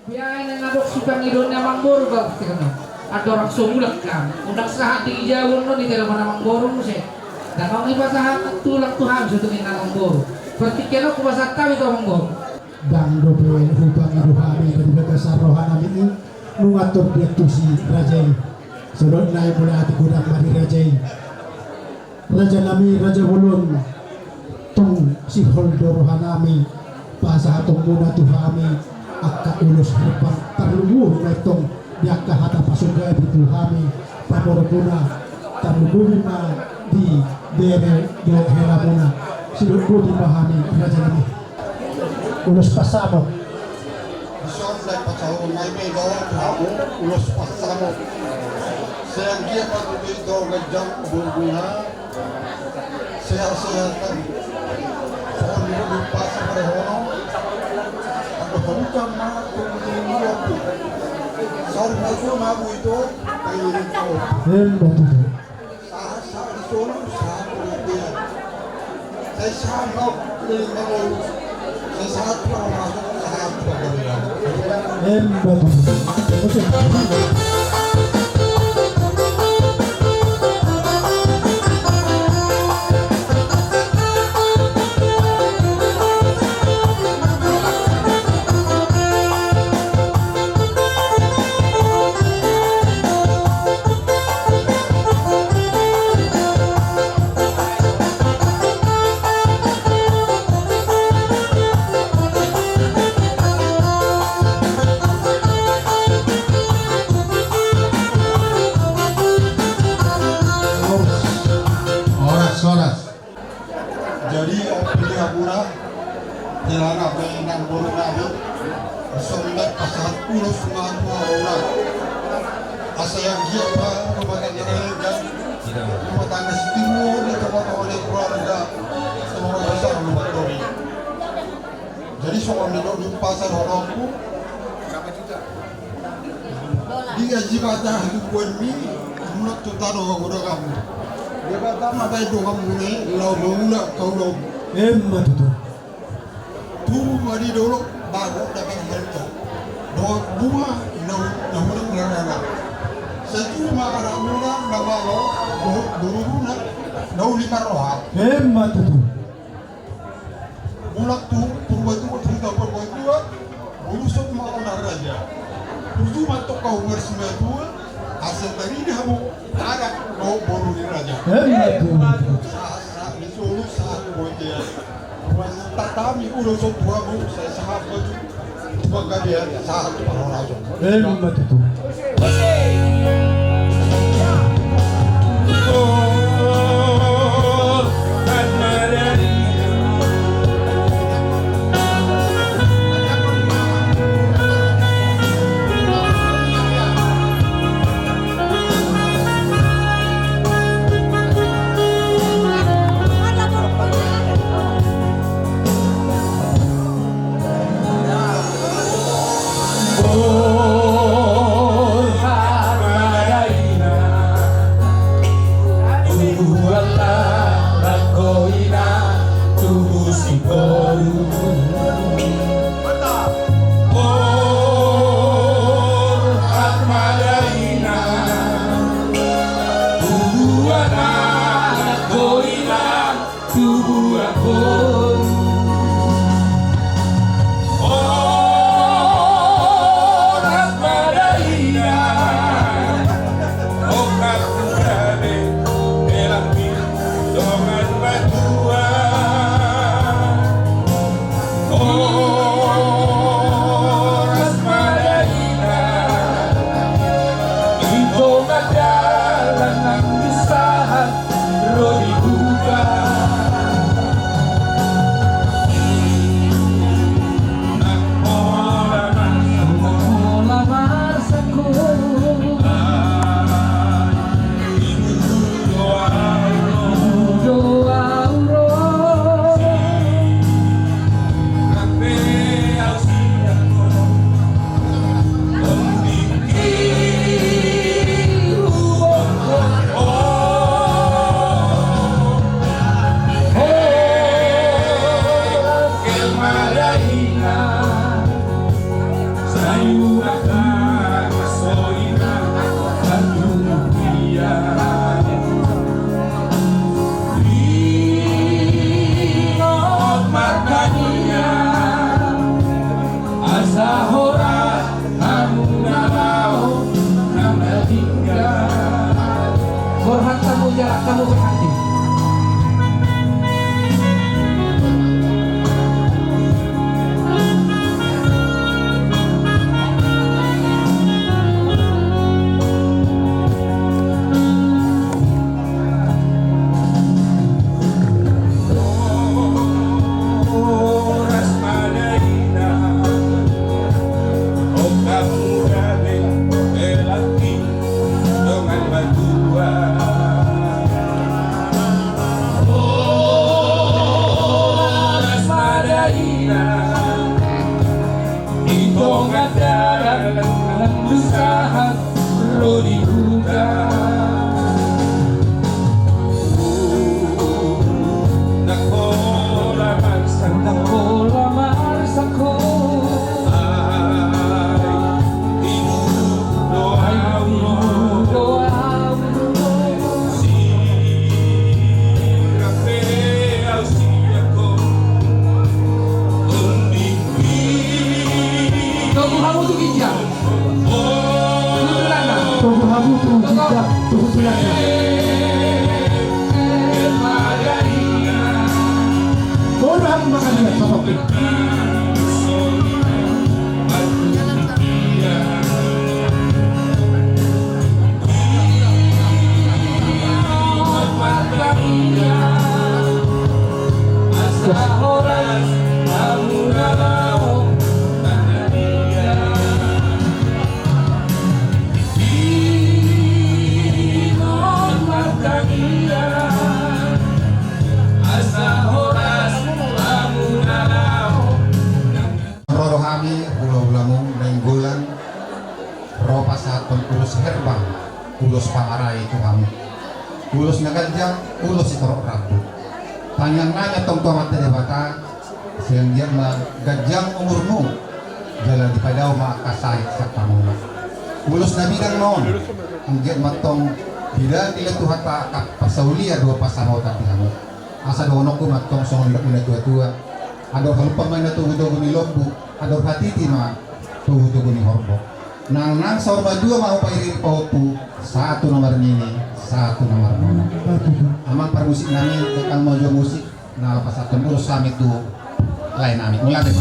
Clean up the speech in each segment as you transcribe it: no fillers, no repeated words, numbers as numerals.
Biayain yang adok si pangidonnya manggoro ba ada orang sumulak kan undak sahat di jawon no di dalam manggoro mo siya dan ang iba sahat tulak tuhan sa tungin na manggoro berarti kena ko basa tabi to manggoro dan dobe hubang rohani dari bagasan rohani ini mengatur dia tusi raja sedot naik mulai hati gudang mari raja nami raja bulun tung si holdo rohanami bahasa hatong muna tuhami akka ulus hubang terlubuh naitong diakka hata pasuga di tuhami pamoroguna terlubuh ma di bere gila hela muna sidot ko dipahami raja nami ulus pasamo Isang day pacaw may may daw ako ulos pasamo. Sayang dia patuloy daw gadyang bunga. Saya kan. Soal dulu pas parehono. Ang bukan na kung ako. Soal na ko na ito ay ito. betul Sa solo sa dia. Saya sangat dengan saya sangat masuk sangat berbeda. betul Soras. Jadi pelihapura tilana penang burung nabi sondak pasal ulus manua orang asa yang dia pa kepada mereka rumah tangga timur di tempat oleh keluarga semua besar rumah kami. Jadi soal itu di pasar orangku dia jibata hidup mi menurut tutano udah kamu. Dia kata matai do kamu ni lau mula kau lau betul tuh mari dulu bago dapat mereka do bunga nau ngerana setu makara mula nabago dulu na nau lima roha betul mulak tu purba tu cerita purba tu ulusot makona raja usu matok kau ngersime tu asal dari dia mau ada kau boru di raja betul saat disuruh saat boleh mas tatami ulusot dua bu saya sahabat sebagai dia saat orang raja betul Oh Borhan tamu jarak kamu berhati. Ulos pangarai itu kami ulos naganjang ulos itorok rabu tanyang nanya tong tomat debata siang dia gajang umurmu jalan di padau makasai sak pamuna ulos nabidang non anggiat matong bila nila tuhat pa pasaulia dua pasamo tadi kami asa donok ko matong song una tua ada halupang man na tuhudo ni lombu ada hatiti ma tuhudo ni horbo nang sorba dua mau pairin paupu satu nomor ini satu nomor nona amang permusik nami tekang mojo musik nah pas satu urus kami tuh lain nami mulai deh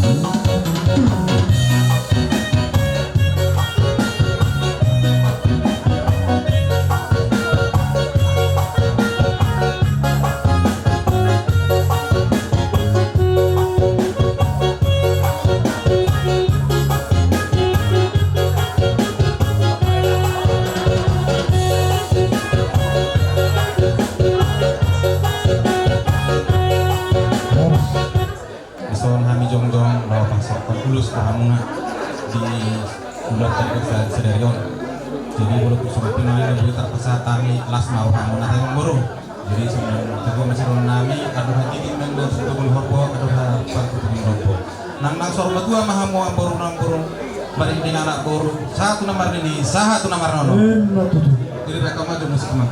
ulus pahamuna di bulan terdekat sedarion jadi bulan kusuma pinai lebih terpesatami las mau hamuna tayong burung jadi sebenarnya teguh masih nami aduh hati ini mengdo untuk melihatpo aduh hati untuk melihatpo nang sorba dua mahamu amburung burung bari di anak burung satu nomor ini satu nomor nono jadi mereka maju musik mah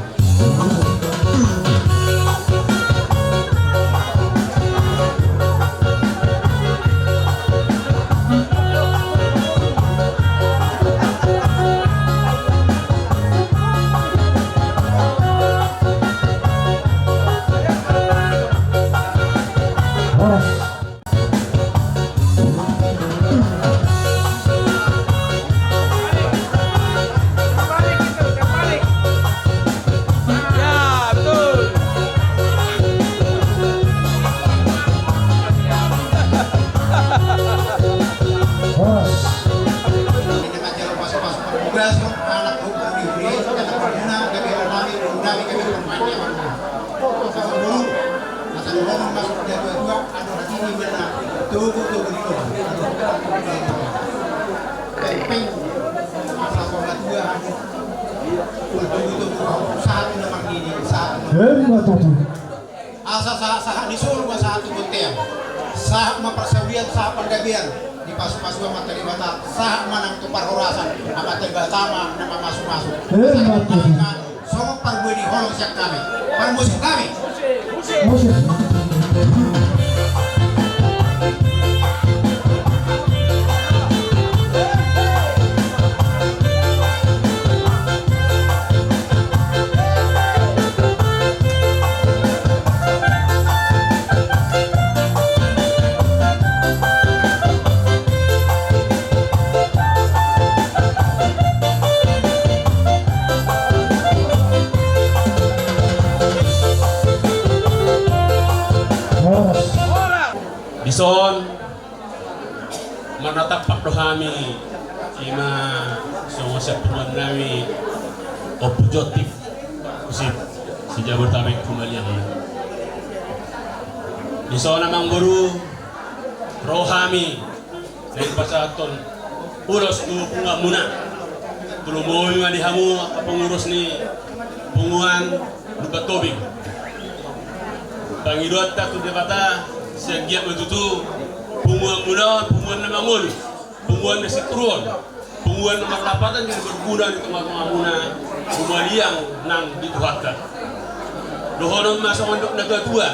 asa sah di Solo satu buntian sah mempersawian sah pendabian di pasu-pasu amat tadi bata saat manang tu parhorasan amat tega tama nama masuk-masuk Mati. Somo parbueni holong siap kami parmusik kami Moses. Dison menatap Pak Dohami ima semua sepuan nami objektif usip si Jabodetabek kembali yang Dison namang guru Rohami dari pasaton uros tu bunga muna tulumoy nga dihamu pengurus ni punguan lupa tobing Pangidot tak tu debata segiat betutu punguan muda, punguan nama mulu, punguan nasi turun, punguan nama lapatan yang berguna di tengah-tengah muna, kumaliang nang dituhatkan. Dohonon masuk untuk negara tua,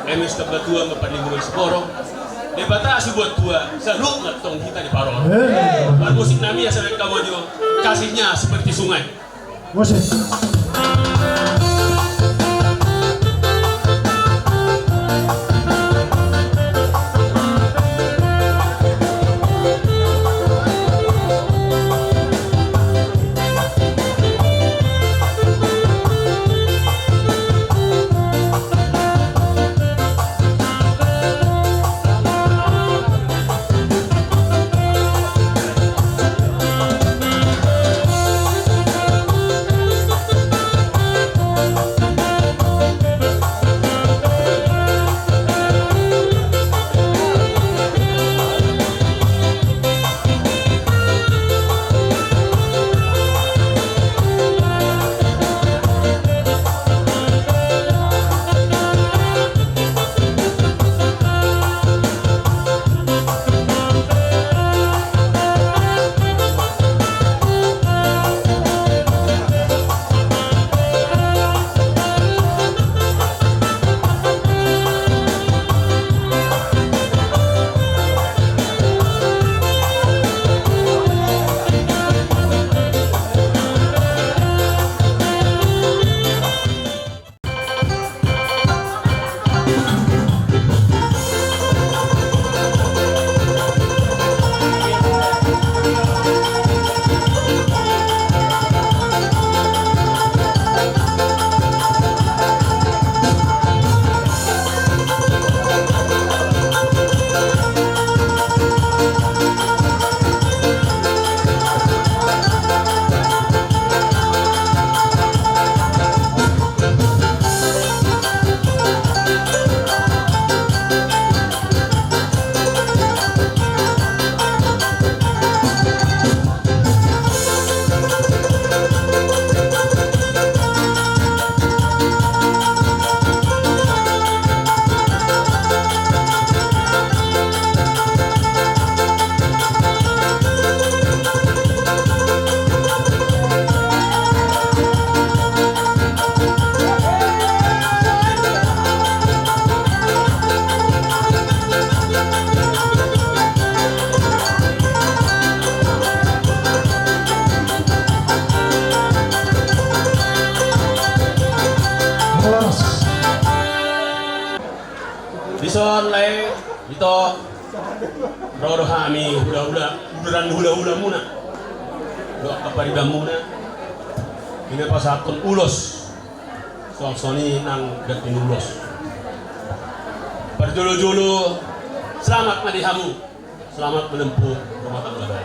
emis negara tua mempading dengan sekorong. Debata buat tua, selalu ngetong kita di parol. Musik nami ya sampai kamu jo, kasihnya seperti sungai. Moses. Dison lain itu Rohami hula muna doa kepada muna ini pasatun ulos soni nang datin ulos berjolo-jolo selamat madihamu selamat menempuh rumah tangga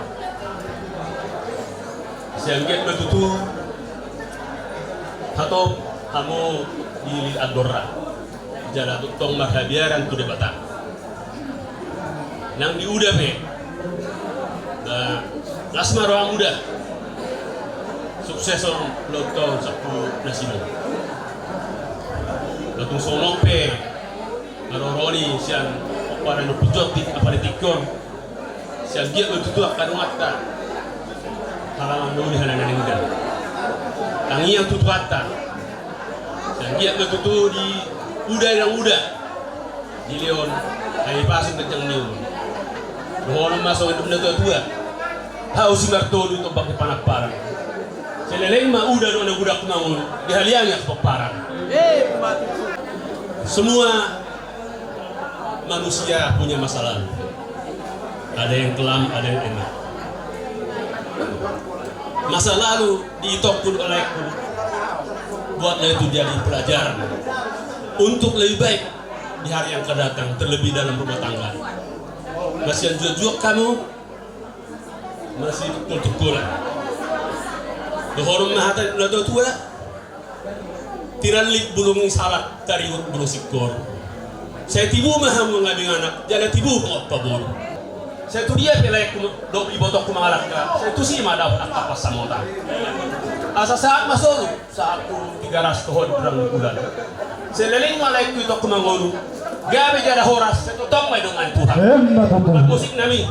siangget betutu atau kamu di Adora jalan tutong marhabiaran tu debata nang di udah be lasma roang udah sukses orang lotong sapu nasimo lotong sonong pe aroroni sian para no pujot di aparitikon Siagia betutu akan ngata. Halaman dulu halaman yang muda. Tangi yang tutu kata. Siagia betutu di udah yang muda. Di Leon, ay pasang kencang niyo. Doon masuk itu benda tua. Hau singar tolu to bak panak parang. Seleleng ma udah doon ang budak mangun. Di haliangnya ke parang. Semua manusia punya masa lalu. Ada yang kelam, ada yang enak. Masa lalu diitokun olehku, buatlah itu jadi pelajaran untuk lebih baik di hari yang akan datang, terlebih dalam rumah tangga. Masih yang jual kamu, masih tukul. Dohorum mahatan udah tua, tiralik bulung salat tariut bulung sikor. Saya tibu maham mengambil anak, jangan tibu kok pabor. Saya tu dia pelai dok ibotok kumalak ka. Saya tu sih mada apa samota. Asa saat masuk saat tu 300 kohon berang bulan. Saya leling malai ku itok kumangolu. Gabe jada horas, saya tu tok mai dengan Tuhan. Musik nami.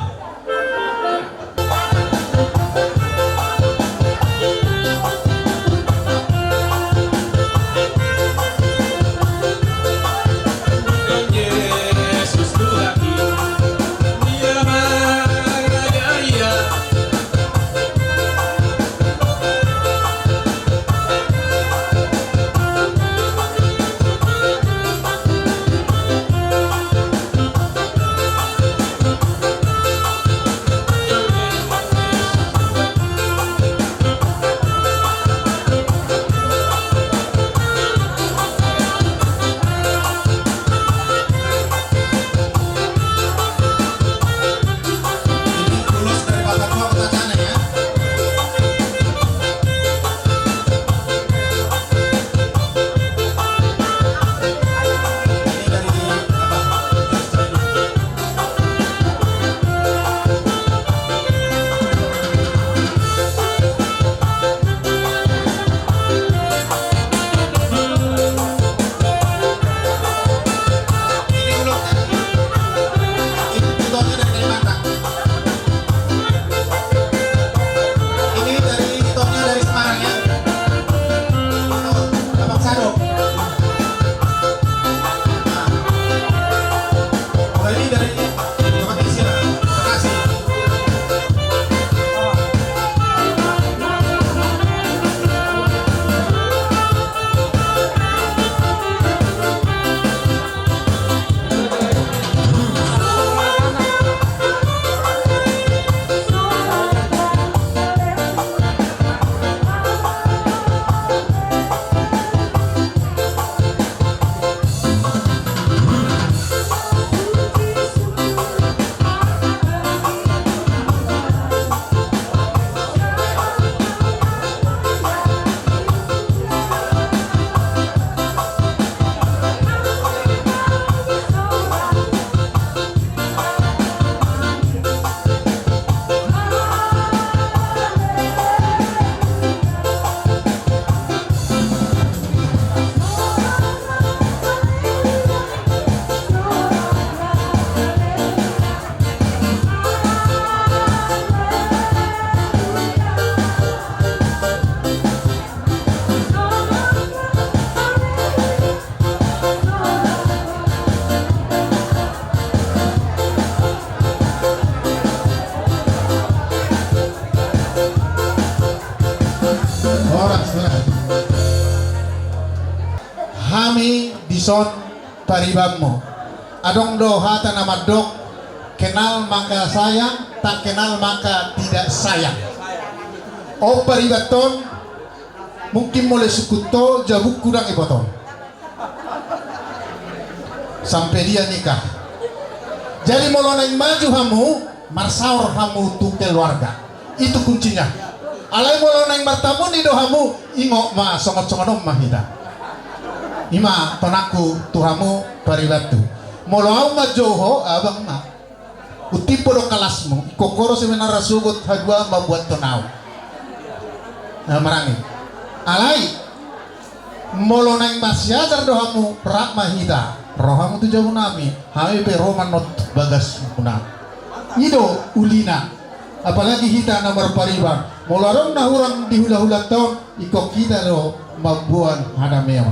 Hami bison paribammo. Adong doha nama dok, kenal maka sayang, tak kenal maka tidak sayang. O paribaton, mungkin mulai sukuto jabuk kurang ipoton. Sampai dia nikah. Jadi moloneng maju hamu, marsaur hamu tu keluarga. Itu kuncinya. Alai moloneng bertamu di dohamu, ingok ma songot-songonom mahida. Ima tonaku tuhamu paribatu. Molau ma joho abang ma. Utipo do kalasmu, kokoro sebenarnya sugut hagwa membuat tonau. Marangi. Alai moloneng masyajar dohamu prak mahida. Rohamu tu jauh nami, hai pe roman not bagas punah. ido ulina apalagi kita nomor pariban molarong na urang di hula-hula tahun ikok kita lo mabuan hana meo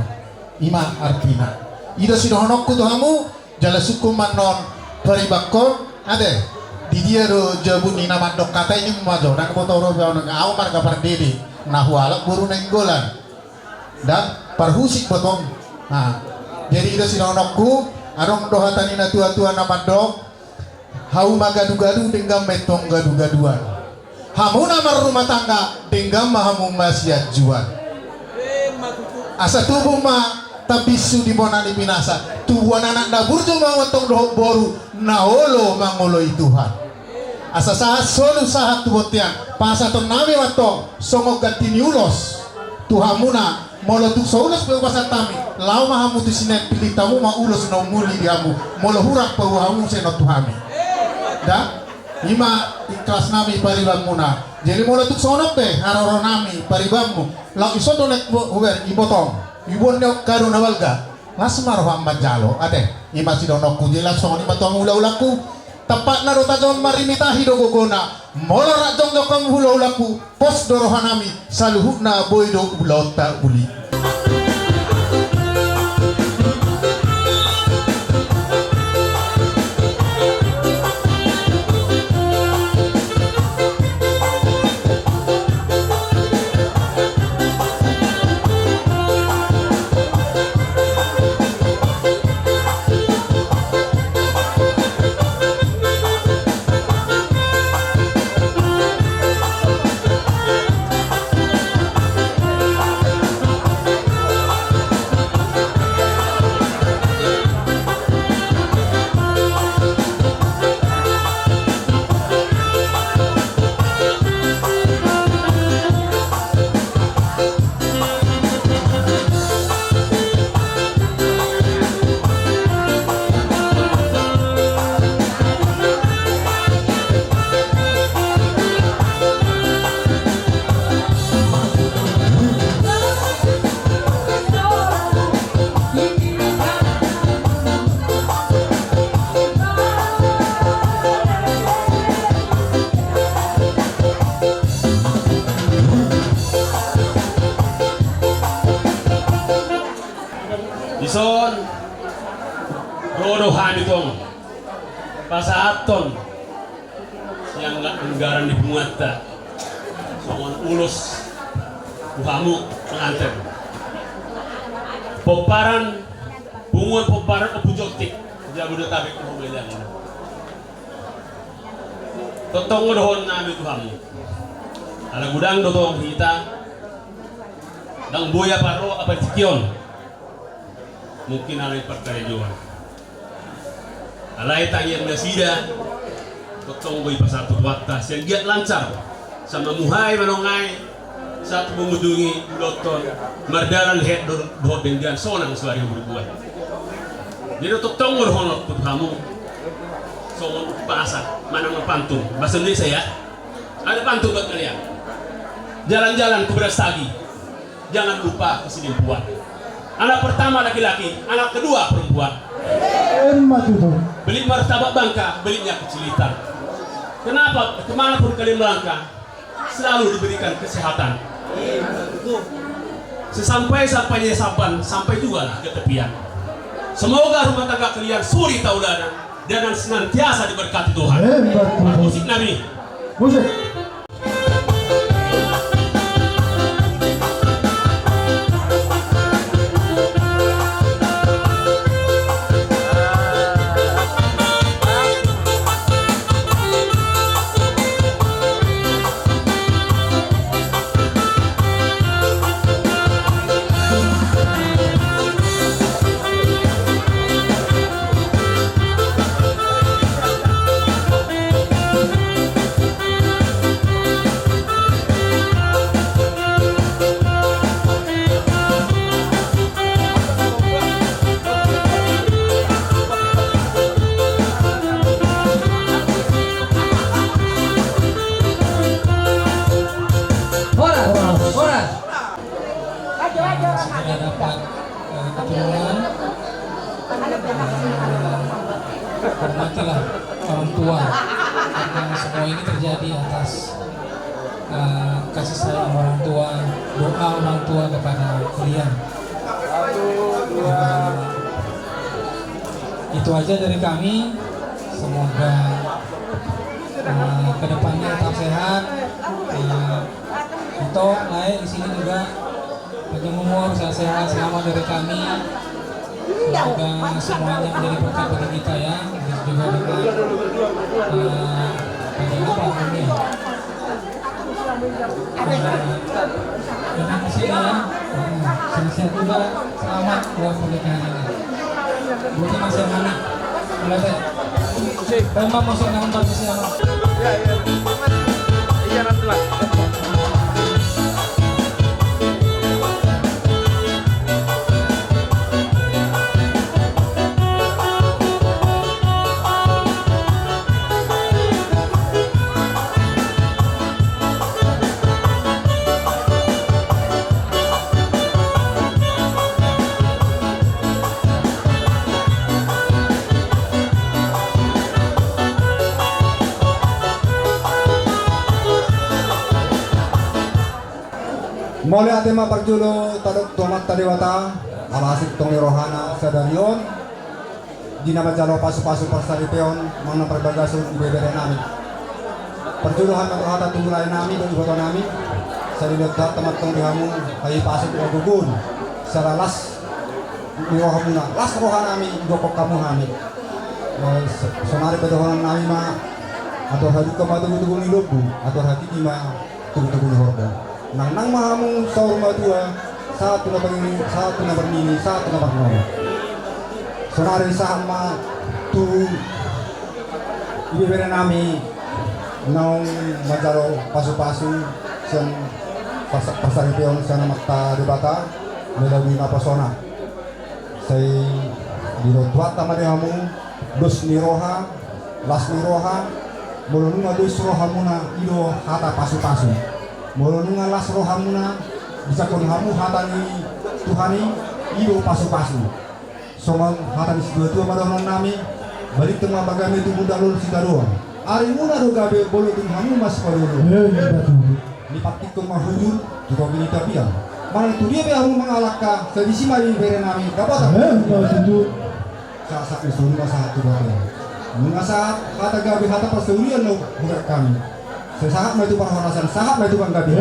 ima artina ido sidohonok ku tuhamu jala suku manon paribakon ade di dia do jabun ina mandok kata ini majo dan kotoro bau nang au marga pardede na huala buru nenggolan dan parhusik potong nah jadi ido sidohonok ku arong dohatan ina tua-tua na mandok hau magadu-gadu denggam metong gadu-gaduan hamu namar rumah tangga denggam mahamu masyad juan asa tubuh ma tabisu di bonani binasa tubuhan anak dapur cuma watong dohok boru naolo mangoloi Tuhan asa sahat solu sahat tubotian pasaton nami watong songok gantini ulos tuhamuna molo tu saulas pe pasat tami lau mahamu tu sinen pilih tamu ma ulos no muli diamu molo hurak pe wahamu seno tuhami da ima ikhlas nami paribam muna jadi mula tuk sonok teh haroro nami paribammu lau iso donek huber ibotong ibon nyok karo nawalga lasmar hambat jalo ate ima sidonok ku jelas soni batong ula-ulaku tepat na rota jom marimita hido gogona mola rak jong jokam ula-ulaku pos dorohanami saluhutna boydo ulauta uli Ison rodohan itong pasaton yang anggaran di Bungatta songon ulus buhamu pengantin poparan bunguan poparan opujotik Jabodetabek pemilihan totong dohon nabi buhamu ala gudang dotong kita dang boya paro apa cikion mungkin alay pagkarejoan alay tangyan na sida totong boy pasatu wakta siyang giat lancar sa mamuhay manongay sa tumumudungi loton mardalan het dohot dengan sonang suari berbuat jadi totong urhonot kamu songon bahasa manang pantun bahasa Indonesia ya ada pantun buat kalian jalan-jalan ke Brastagi jangan lupa kesini buat anak pertama laki-laki, anak kedua perempuan. Beli martabak bangka, belinya kecilitan. Kenapa? Kemanapun kalian melangkah, selalu diberikan kesehatan. Sesampai-sampainya sampan, sampai juga lah ke tepian. Semoga rumah tangga kalian suri tauladan dan senantiasa diberkati Tuhan. Musik Nabi. musik Saya dapat keturunan hormatilah orang tua karena semua ini terjadi atas kasih sayang orang tua, doa orang tua kepada kalian. Itu aja dari kami. Semoga kedepannya tetap sehat. Itu naik di sini juga panjang umur, sehat-sehat, selamat dari kami. Semoga semuanya menjadi berkat bagi kita ya. Begitu juga dengan apa ini. Dengan di sini ya. Sehat juga, selamat buat pernikahan ini. Buatnya masih aman. Mulai deh. Memang masuk dengan bagi siapa? Iya, nanti lah. Mole atema parjulo tadok tomat tadewata alasik tong rohana sadarion dina bajalo pasu-pasu persalipeon mana perbagasun ibebere nami perjuluhan hata tunggulai nami dan iboto nami sadilot temat tong dihamu kai pasuk ogugun saralas rohamuna las rohanami gopok kamu nami sonari bedohonan nami ma atau hadi kemadu-dugun ilobu atau hadi ima tugu-tugu horbo nang mahamu saur madua satu na bernini satu na bernini satu na bernini sonari sama tu ibebere nami naung majaro pasu-pasu siang pasar ipeon sana makta debata melalui napasona say dirotuat tamade hamu dos niroha las niroha molonunga dos rohamuna ido hata pasu-pasu molonunga las rohamuna bisa kon hamu hatani tuhani ido pasu-pasu somang hatani sidua-dua madonon nami balik tengah bagame itu muda lul sidaroa ari muna do gabe bolo tung hamu mas palulu lipatik kong mahujur juga binita pia mang tu dia be hamu mangalaka sedisi mari bere nami kapata sa isunga sa tu bae munga sa hata gabe hata pasurian no budak kami sesahat maju panghorasan sahat maju bang gabi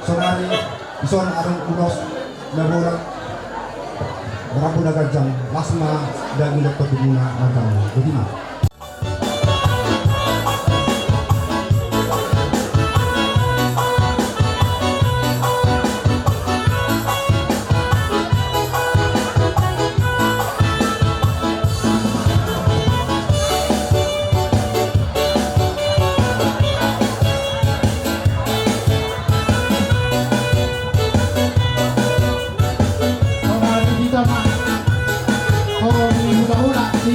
sonari ison arung kunos naburak berapa gajang lasma dan dokter diguna agama bagaimana Kita mah kalau di hula-hula di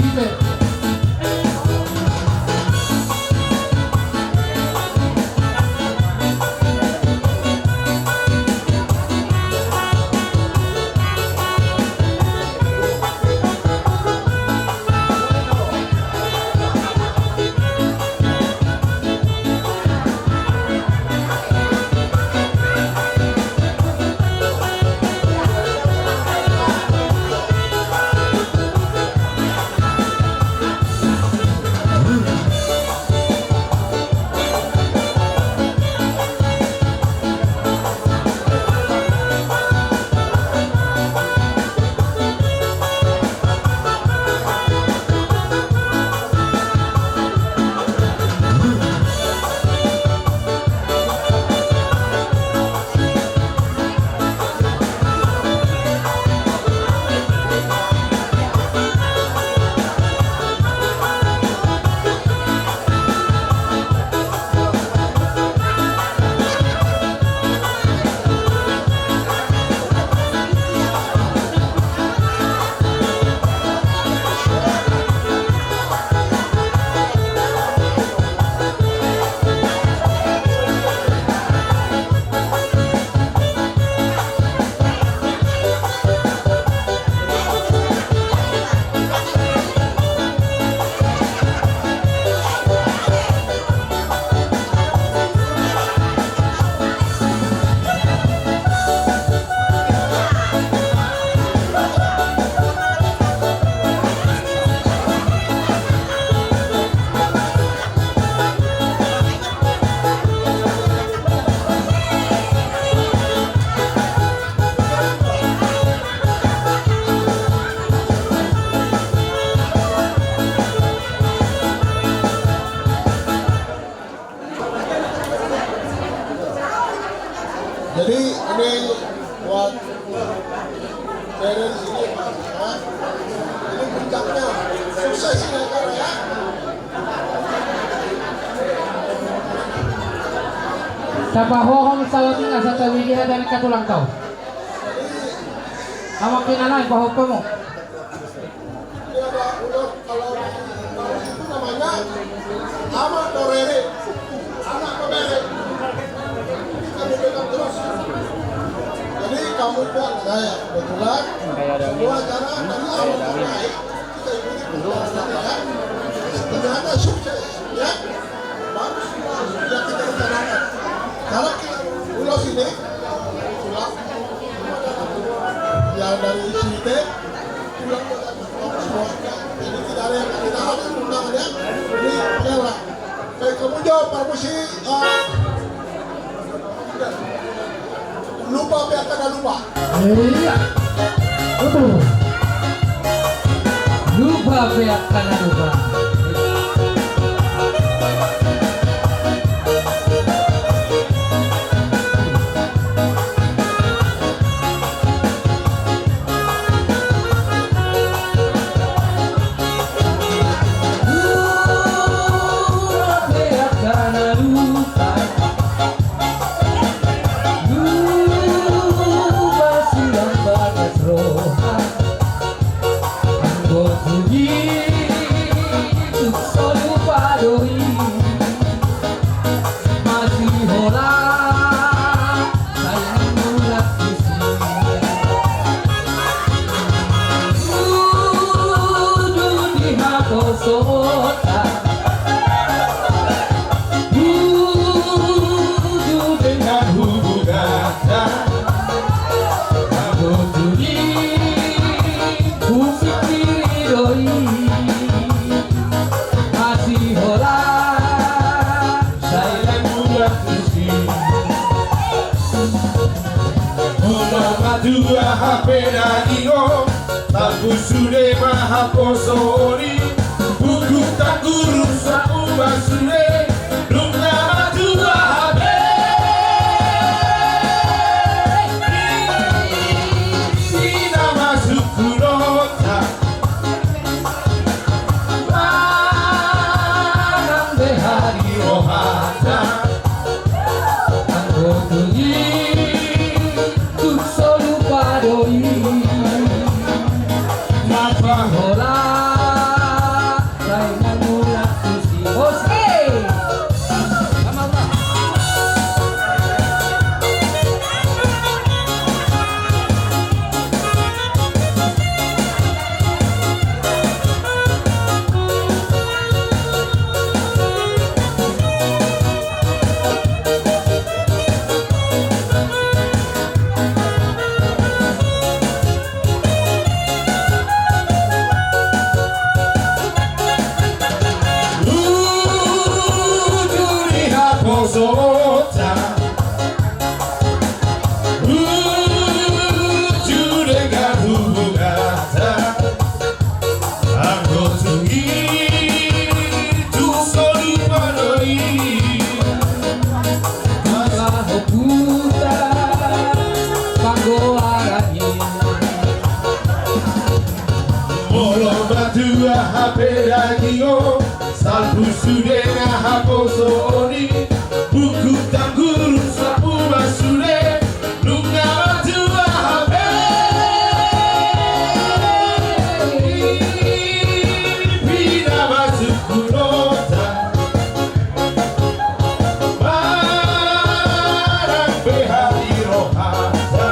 Jadi ini buat parents ini Pak, ya. Ini puncaknya sukses ini karena ya. Siapa hohong salati nga sa tawigi na dahil katulang tao? Awak kinanay, pahok pa mo. Ini ada udah kalau itu namanya Ama Torere, anak pembere. Kamu pegang terus. Jadi kamu buat saya kebetulan semua acara dari awal sampai akhir kita ikuti penjelasannya ya. Ternyata sukses ya. Bagus semua yang kita rencanakan. Karena kita ulas ini pulang yang dari sini pulang semuanya. Jadi tidak ada yang kita harus undangannya. Ini pengelah. Baik, kamu jawab Pak Musi. Lupa biar tak lupa. Iya. Lupa beak kana lupa. Dua HP radio, lagu sudah mahaposori, buku tak guru sapu basure, nama dua HP. Ina masuk kurota, manang behari rohata, anggotuji. HP radio, salbu sudah ngahaposori, buku tak guru sapu basure, nama dua HP. Pina masuk kurota, barang behari rohata.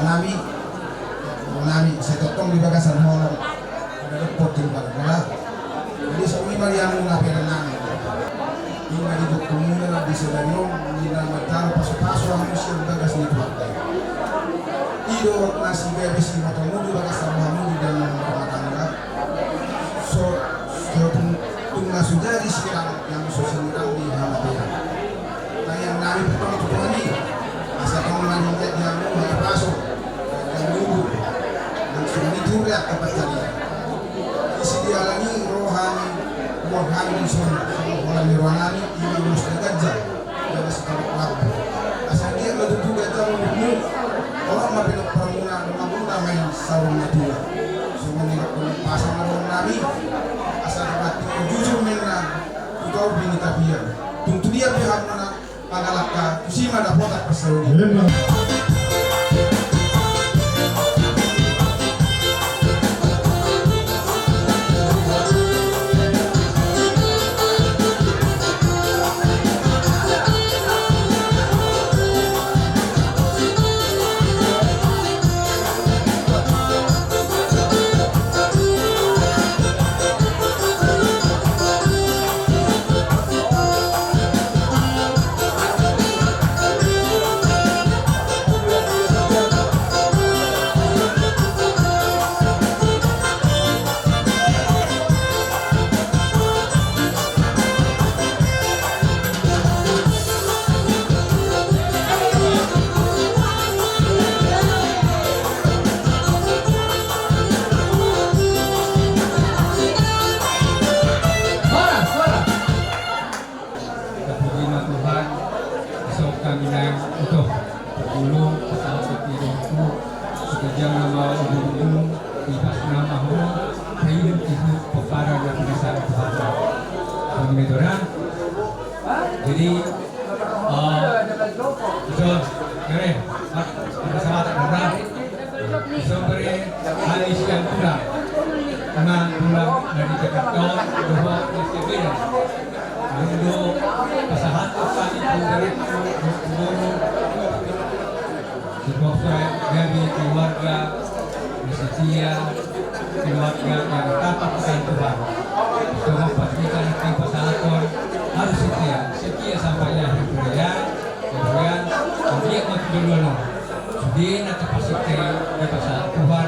nami saya totong di bagasan holong ada repot di bagasan jadi semua yang mengapain nami ini di dokumennya di sedario di nama taruh pasu-pasu manusia bagas di partai ido nasi bebes di mata mudu bagasan mudu dan rumah tangga so tunggu sudah di sekitar yang sosial di halaman yang nami pertama ini asal kamu lanjut yang mau masuk dan nunggu langsung itu lihat tempat tadi isi dia lagi rohani musuh orang rohani ini musuh gajah jadi sekarang lagu asal dia betul gajah mau orang mau pindah permulaan main sarung natura semua ini pasang orang nabi asal mati jujur menang kau bini tapian tunggu dia pihak mana pagalaka kusima da potak persaudi jadi bersama tak sebagai hadis yang pulang dari Jakarta bahwa berbeda untuk pasangan kami dari dari keluarga setia keluarga yang dapat kehidupan semua pastikan di pasangan harus setia sampai akhir kemudian dia menjadi dia nanti pasti di pasangan Tuhan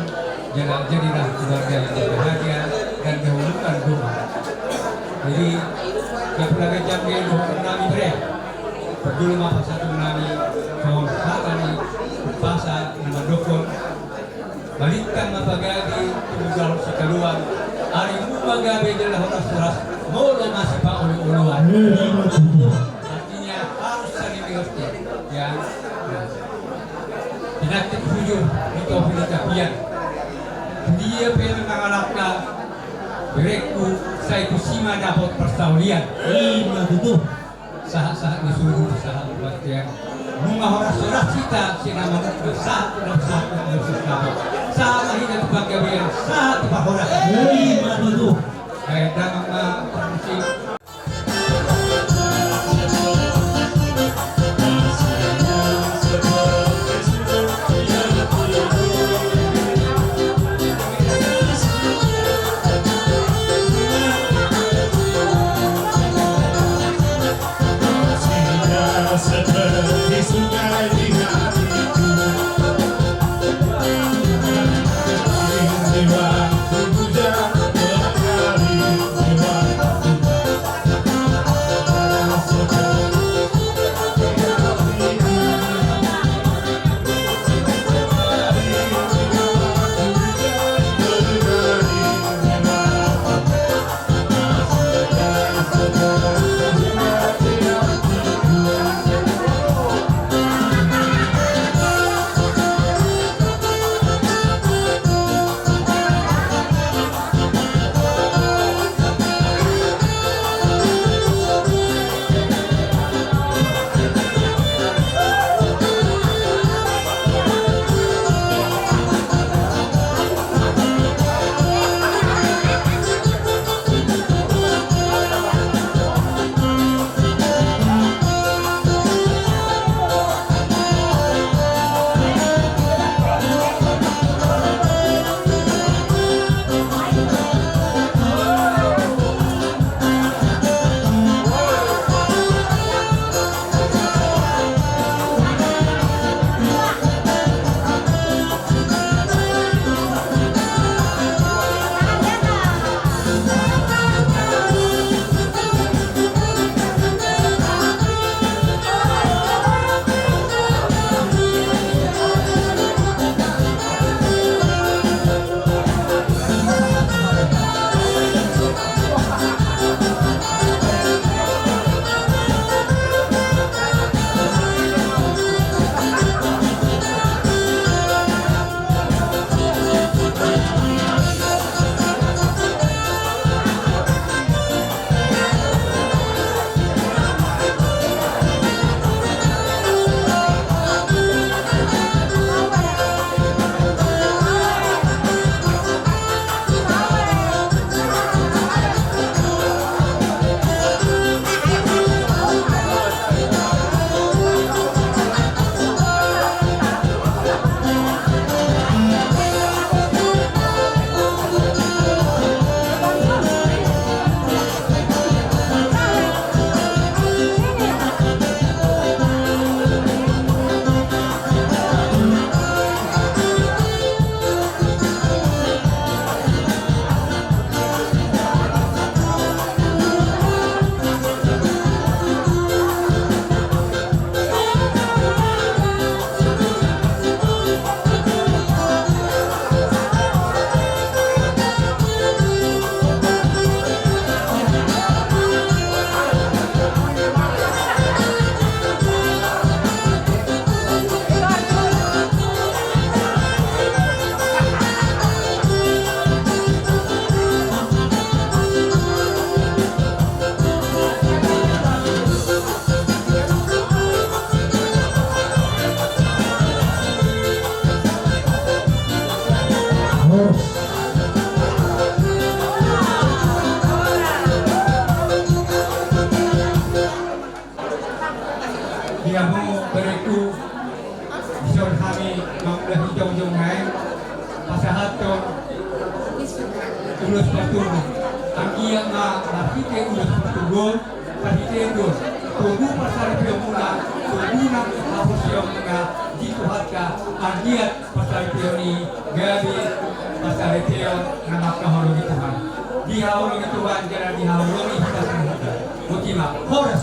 jadilah keluarga yang bahagia dan dahulukan rumah jadi keluarga jamnya nami beri berdulu masa satu nami kaum sakani bahasa nama dokon balikkan mapagagi tunggal sekaluan hari mupagabe adalah horas-horas molo masih pak ulu-uluan artinya harus saling mengerti ya dinakti jujur itu pilih dia pengen mengalahkan bereku saya kusima dapat pertaulian itu saat-saat disuruh saat kebaktian bunga horas-horas kita sinama saat saat ini dan kebahagiaan saat horas itu kayak dalam produksi seperti sungai di hatiku di waktu hujan mengalir di waktu mengudah hijau-hijau naik pasahat to ulus batur angkia na nafike ulus batugol kahite dos tugu pasar mula tugu na hapus yang na jitu hatka agiat pasar ni gabi pasar nama kaholo Tuhan dihawlongi Tuhan jara dihawlongi kita semua mukima horas.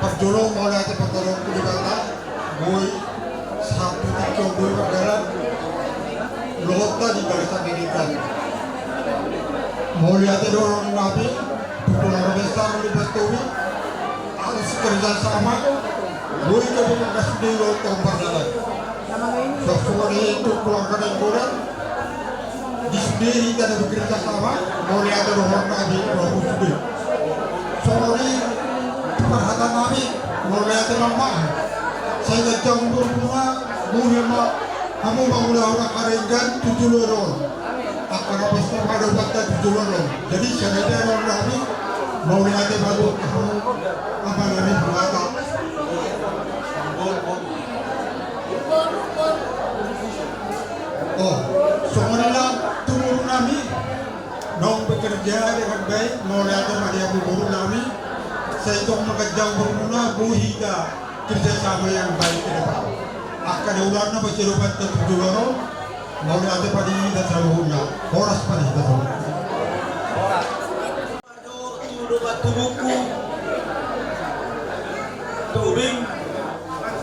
Perjulung mulai ke pertolong kulibata, boy satu tiga boy pagaran, lota di barisan dirikan. Mulai ke dorong nabi, pukulan besar di batuwi, harus kerja sama, boy ke pemakas di lota perjalanan. Sesuatu itu keluarga dan kurang, di sendiri kita bekerja sama, mulai ke dorong nabi, dorong sudi. Sorry. Perhatian kami mulai terlambat. Saya campur bunga, muhima, kamu bangunlah orang karengan 7 lorong. Akan apa semua ada baca 7 lorong. Jadi saya ada orang kami mulai ada baru kamu apa kami berkata. Oh, semuanya turun kami, dong bekerja dengan baik. Mulai ada madia guru kami. Saya itu mengejar berguna buhida kerjasama yang baik ke depan. Akan ularnya bercerobat tertuju lorong, mulai ada pada dan selalunya horas pada kita semua. Tudo batu buku, tubing,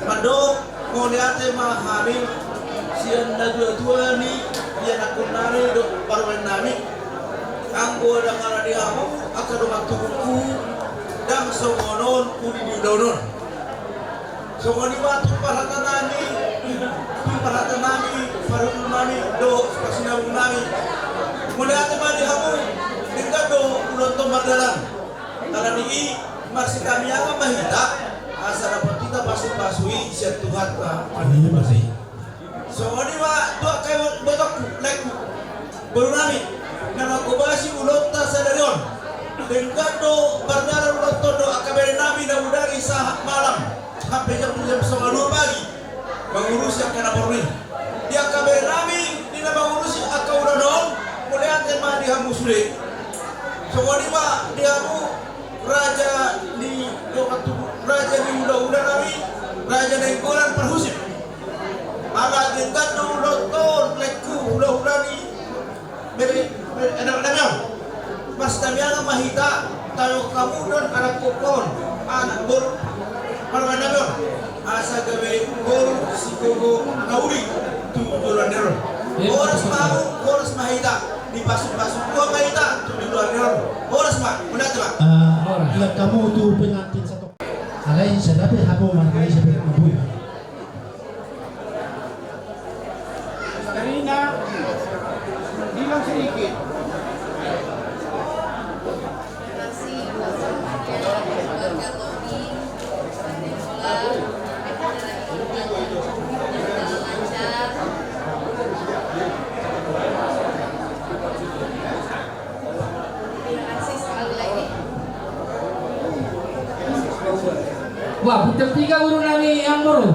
mandok, ngoliate mahami, sian dua ni, sian aku nari dok parwen nami, anggo dengan dihamu, akan batu buku. Dang songonon udi diudonon songoni batu paratanani farul mani do pasinabung nami mulai ate mani hamu tinggal do ulonto mardalan alani masih kami yang mahita asal dapat kita pasui siat Tuhan ka mani masih songoni wa dua kayu botok leku baru nami nama kubasi ulonta sadarion Dengkado berdara ulotodo akabere nabi na udari saat malam sampai jam 9 pagi mengurus yang kena borni dia akabere nabi dina mengurus akaudanon mulai ate ma dihamu sulit songoni ma dihamu raja di udah nabi raja nenggolan perhusip ala dengkado uloton leku udah-udani beri enak-enak pas kamiang mahita tayo kamu don anak kupon anak bor parwana don asa gawe bor sikogo nauri tu dolan deron horas mahita di pasuk-pasuk gua kita di luar yon. Boras mak, muna tuh mak. Ilang kamu tu pengantin satu. Alay sadapi hapo markai sabi abuy. Karina, bilang sedikit. Wah, bukan 3 burung nami yang baru.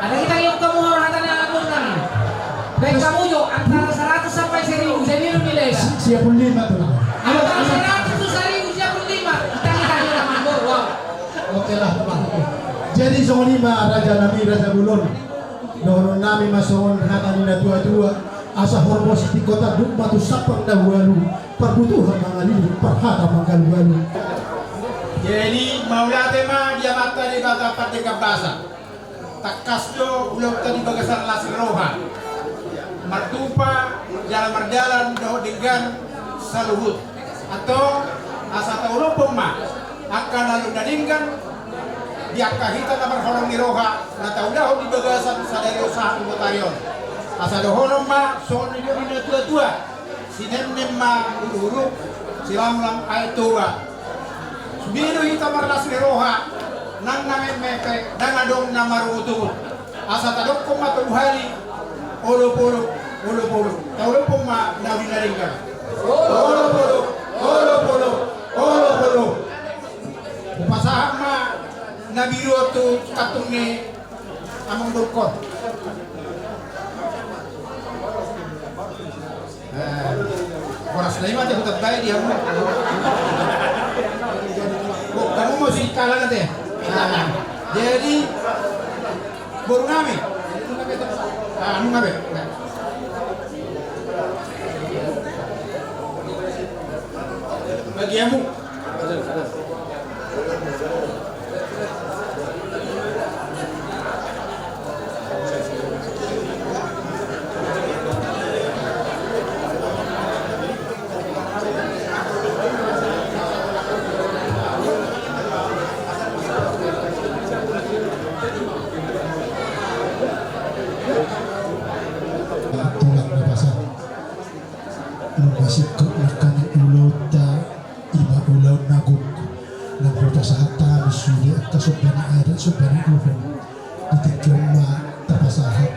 Ada kita yuk kamu orang hatanya anggur nami. Baik kamu yuk antara 100 sampai 1000. Saya minum nilai kan? Siya pun 5 tu lang. Antara 100 to 1000 siya pun 5. Kita hanya nama anggur. Wow. Okay lah teman. Jadi sa lima Raja Nami Raja Bulon. Noron nami masoon hatan na dua-dua. Asa hormos di kota Dukma tu sapang dawalu. Perbutuhan mga lilit parhata manggalu-galu. Jadi maulah tema dia mata di bata partai kabasa. Takas do belum tadi bagasan las roha. Martupa jalan berjalan do dengan saluhut atau asa taulupong ma akan lalu nadingkan dia kahita na berholong ni roha na taulah di bagasan sadari usaha kumotarion. Asa doholong ma so ni tua-tua sinemnem ma uruk silamlam ay tua. Bino hita marlas ni roha nang mepe nang adong na marutut asa tadok ko matuhali olo-polo taulo ma na binaringka olo-polo upasahan ma na biro tu katung ni among durkot oras na ima tayo tagbay di hamon. Kamu mau sih kalah nanti. Nah, jadi baru nami. Anu ngabe. Bagiamu. Tulak na basa. Masikot na kaning ulota iba ulaw na gug. Nagpunta sa hata misuli at kasubyan ni Ada subyan ni Uhon. Ditikyon ma tapasahat.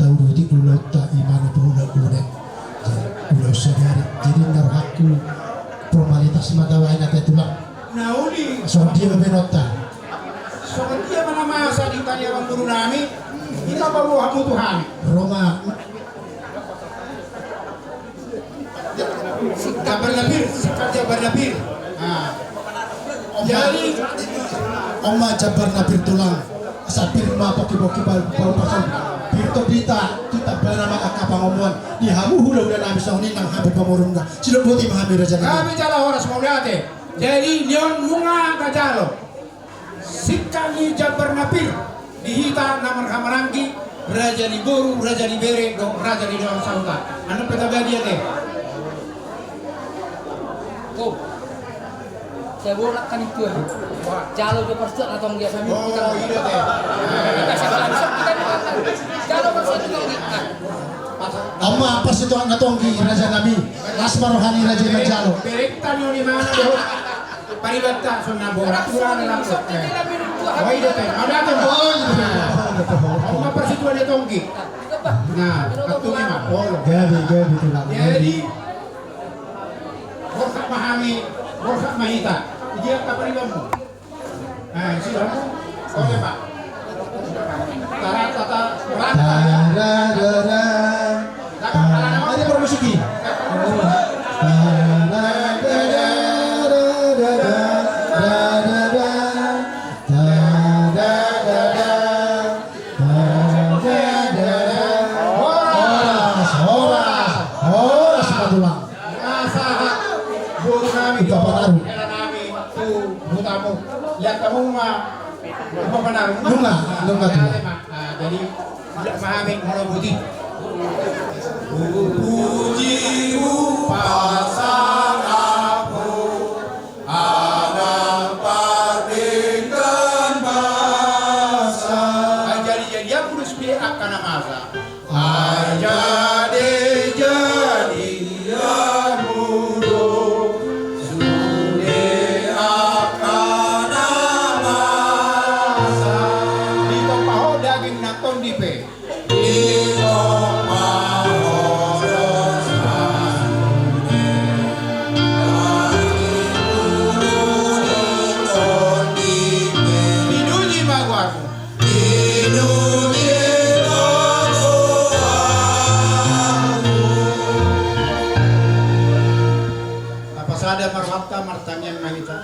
Tawdo di ulota ima na puhulag ulit. Ulaw sa gari. Jadi naruhaku formalitas madaway na tulak. Nauli. So di ba binota? So dia mana masa ditanya orang guru nami. Kita bawa kamu Tuhan. Roma Kabar labir, sikap jabar labir. Nah, jadi Oma jabar na pirtulang sa pirma pakiboki bal pasal pirto dita kita bana makakapangomuan di hamuhulaw na namin sa unin ng habit pamurong na sila buti mahamira dyan kami jala oras mau lihat. Jadi nyon munga kajalo. Sikap ni jabar napir dihita namar hamarangki Raja di Boru, Raja di Bere, Raja di Dalam Sauta. Anu petaga dia teh. Oh, saya borak kan itu ya. Jalo dia perset atau enggak kami kita. Oh iya teh. Jalo perset itu enggak. Amma pas itu ang natonggi Raja Nabi Lasmarohani Raja Majalo Berektan yun di mana doh. Paribata sunna borak kurang lang. Oh iya teh. Ada teh. Oh apa persituan dia tonggi. Nah, katungnya mah. Oh, gabi tulang jadi Borsak Mahami, Borsak Mahita. Dia apa perilamu? Nah, silamu. Oleh Pak. Tata rata. Ada permusiki Horas patulang Buru kami Ika panaru. kami tu butamu. Lihat kamu mah apa panaru? Lunga tu. Jadi tidak memahami mono budi. Puji upasang aku anak pardingkan basa. Jadi aku dispi akan amasa. Jadi amudo sude akan amasa. Dito paho daging naton dipe. Dito ada marhata martanyang mahita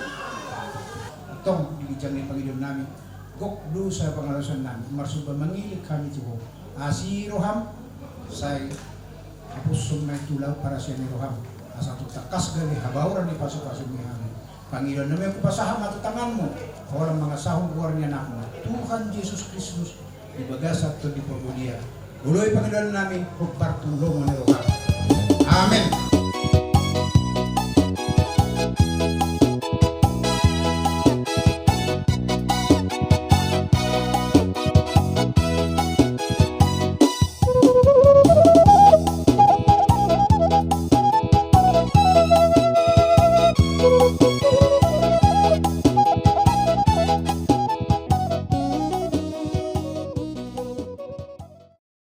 itong digijang ni Panginoon namin gokdo sa pangalasan namin marsuba mangilik kami tuho si Roham say apusong na tulaw para siya ni Roham asa tutakas gali habawran ni pasok-pasok ni Amin Panginoon namin kupasaham matutangan mo orang mga sahong buwan niya na mo Tuhan Jesus Kristus ibagas at to di pagulia uloy Panginoon namin pagpartulong ni Roham Amen.